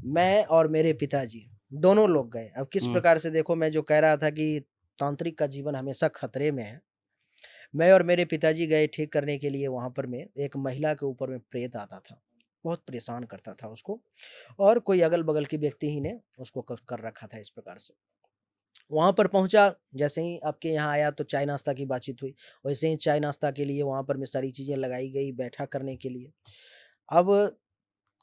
मैं और मेरे पिताजी दोनों लोग गए। अब किस हुँ, प्रकार से देखो, मैं जो कह रहा था कि तांत्रिक का जीवन हमेशा खतरे में है। मैं और मेरे पिताजी गए ठीक करने के लिए वहाँ पर में एक महिला के ऊपर में प्रेत आता था। बहुत परेशान करता था उसको, और कोई अगल-बगल के व्यक्ति ही ने उसको क कर रखा था इस प्रकार से। वहाँ पर पहुँचा, जैसे ही आपके यहाँ आया तो चाय नाश्ता की बातचीत हुई। वैसे ही चाय नाश्ता के लिए वहाँ पर में सारी चीज़ें लगाई गई बैठा करने के लिए। अब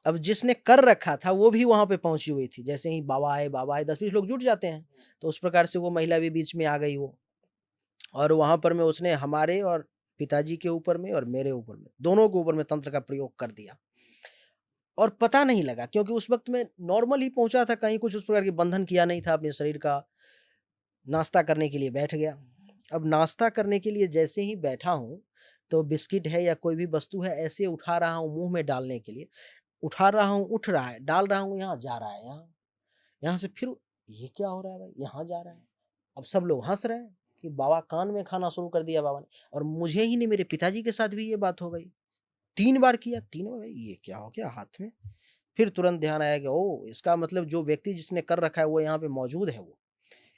अब जिसने कर रखा था वो भी वहाँ पे पहुँची हुई थी। जैसे ही बाबा आए 10-20 लोग जुट जाते हैं। तो उस प्रकार से वो महिला भी बीच में आ गई वो। और वहाँ पर में उसने हमारे और पिताजी के ऊपर में और मेरे ऊपर में, दोनों के ऊपर में तंत्र का प्रयोग कर दिया। और पता नहीं लगा, क्योंकि उस वक़्त मैं नॉर्मल ही पहुँचा था, कहीं कुछ उस प्रकार के बंधन किया नहीं था अपने शरीर का। नाश्ता करने के लिए बैठ गया। अब नाश्ता करने के लिए जैसे ही बैठा हूँ, तो बिस्किट है या कोई भी वस्तु है ऐसे उठा रहा हूँ मुँह में डालने के लिए। उठा रहा हूँ, उठ रहा है, डाल रहा हूँ यहाँ, जा रहा है यहाँ। यहाँ से फिर ये क्या हो रहा है भाई? यहाँ जा रहा है। अब सब लोग हँस रहे हैं कि बाबा कान में खाना शुरू कर दिया बाबा ने, और मुझे ही नहीं, मेरे पिताजी के साथ भी ये बात हो गई। 3 बार किया, तीनों बार ये क्या हो गया हाथ में? फिर तुरंत ध्यान आया कि ओह! इसका मतलब जो व्यक्ति जिसने कर रखा है वो यहाँ पे मौजूद है वो।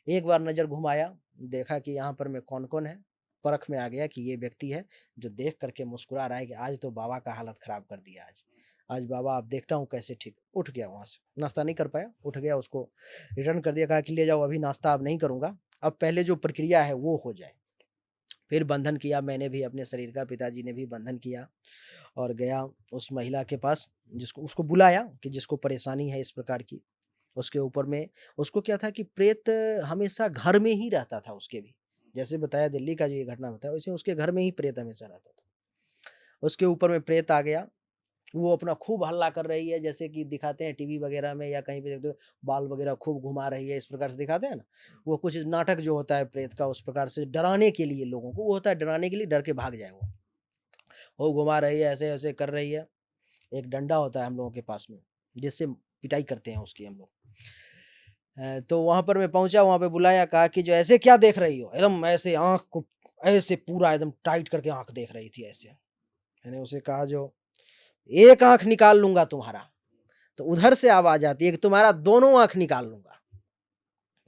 एक बार नज़र घुमाया, देखा कि यहाँ पर में कौन-कौन है, परख में आ गया कि ये व्यक्ति है, जो देख कर के मुस्कुरा रहा है कि आज तो बाबा का हालत ख़राब कर दिया आज। आज बाबा अब देखता हूँ कैसे ठीक। उठ गया वहाँ से, नाश्ता नहीं कर पाया, उठ गया, उसको रिटर्न कर दिया, कहा कि ले जाओ अभी नाश्ता अब नहीं करूँगा, अब पहले जो प्रक्रिया है वो हो जाए। फिर बंधन किया मैंने भी अपने शरीर का, पिताजी ने भी बंधन किया और गया उस महिला के पास, जिसको उसको बुलाया कि जिसको परेशानी है इस प्रकार की। उसके ऊपर में उसको क्या था कि प्रेत हमेशा घर में ही रहता था उसके भी। जैसे बताया दिल्ली का जो ये घटना बताया, वैसे उसके घर में ही प्रेत हमेशा रहता था। उसके ऊपर में प्रेत आ गया, वो अपना खूब हल्ला कर रही है, जैसे कि दिखाते हैं टीवी वगैरह में या कहीं पे देखते हो, बाल वगैरह खूब घुमा रही है, इस प्रकार से दिखाते हैं ना। वो कुछ नाटक जो होता है प्रेत का, उस प्रकार से डराने के लिए लोगों को, वो होता है डराने के लिए, डर के भाग जाए वो घुमा रही है, ऐसे-ऐसे कर रही है। एक डंडा होता है हम लोगों के पास में, जिससे पिटाई करते हैं उसकी हम लोग। तो वहाँ पर मैं पहुँचा, वहाँ पे बुलाया, कहा कि जो ऐसे क्या देख रही हो? एकदम ऐसे आँख को ऐसे पूरा एकदम टाइट करके आँख देख रही थी ऐसे। मैंने उसे कहा, जो एक आँख निकाल लूँगा तुम्हारा। तो उधर से आवाज़ आती है कि तुम्हारा दोनों आँख निकाल लूँगा।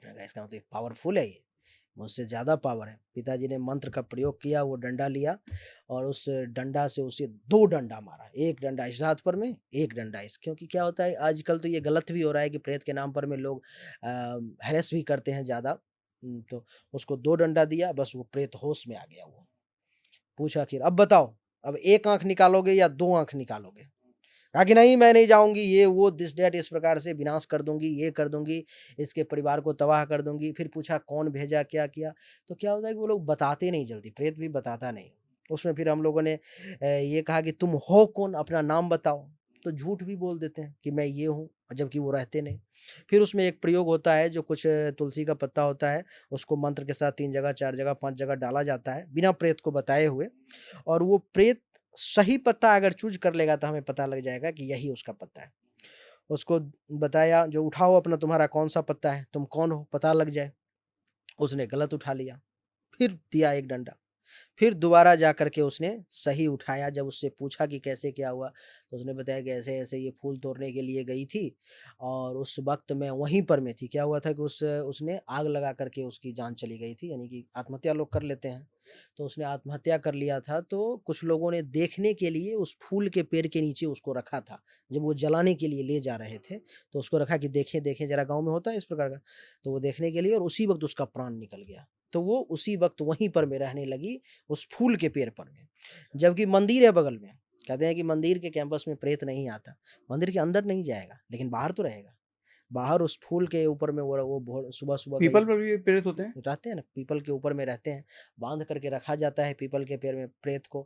मैंने कहा इसका मतलब ये पावरफुल है ये, मुझसे ज़्यादा पावर है। पिताजी ने मंत्र का प्रयोग किया, वो डंडा लिया और उस डंडा से उसे 2 डंडा मारा। 1 डंडा इस हाथ पर में, 1 डंडा इस, क्योंकि क्या होता है आजकल तो ये गलत भी हो रहा है कि प्रेत के नाम पर में लोग हैरेस भी करते हैं ज़्यादा। तो उसको 2 डंडा दिया, बस वो प्रेत होश में आ गया वो। पूछा फिर, "अब बताओ, अब 1 आँख निकालोगे या 2 आँख निकालोगे?" कहा कि नहीं मैं नहीं जाऊँगी, ये वो दिस दैट इस प्रकार से विनाश कर दूँगी, ये कर दूँगी, इसके परिवार को तबाह कर दूँगी। फिर पूछा कौन भेजा, क्या किया? तो क्या होता है कि वो लोग बताते नहीं जल्दी, प्रेत भी बताता नहीं। उसमें फिर हम लोगों ने ये कहा कि तुम हो कौन? अपना नाम बताओ। तो झूठ भी बोल देते हैं कि मैं ये हूँ, जबकि वो रहते नहीं। फिर उसमें एक प्रयोग होता है जो कुछ तुलसी का पत्ता होता है, उसको मंत्र के साथ 3 जगह, 4 जगह, 5 जगह डाला जाता है, बिना प्रेत को बताए हुए। और वो प्रेत सही पत्ता अगर चूज़ कर लेगा तो हमें पता लग जाएगा कि यही उसका पत्ता है। उसको बताया, जो उठाओ अपना, तुम्हारा कौन-सा पत्ता है, तुम कौन हो पता लग जाए। उसने गलत उठा लिया, फिर दिया 1 डंडा। फिर दोबारा जा कर के उसने सही उठाया, जब उससे पूछा कि कैसे क्या हुआ? तो उसने बताया कि ऐसे-ऐसे ये फूल तोड़ने के लिए गई थी और उस वक़्त मैं वहीं पर में थी। क्या हुआ था कि उसने आग लगा कर के उसकी जान चली गई थी, यानी कि आत्महत्या लोग कर लेते हैं। तो उसने आत्महत्या कर लिया था, तो कुछ लोगों ने देखने के लिए उस फूल के पेड़ के नीचे उसको रखा था। जब वो जलाने के लिए ले जा रहे थे, तो उसको रखा कि देखें, देखें ज़रा, गाँव में होता है इस प्रकार का। तो वो देखने के लिए, और उसी वक़्त उसका प्राण निकल गया। तो वो उसी वक़्त वहीं पर में रहने लगी, उस फूल के पेड़ पर में। जबकि मंदिर है बगल में। कहते हैं कि मंदिर के कैंपस में प्रेत नहीं आता। मंदिर के अंदर नहीं जाएगा, लेकिन बाहर तो रहेगा। बाहर उस फूल के ऊपर में वो भोर सुबह-सुबह गई, पीपल पर भी प्रेरित होते हैं? रहते हैं ना, पीपल के ऊपर में रहते हैं, बाँध करके रखा जाता है पीपल के पेड़ में प्रेत को।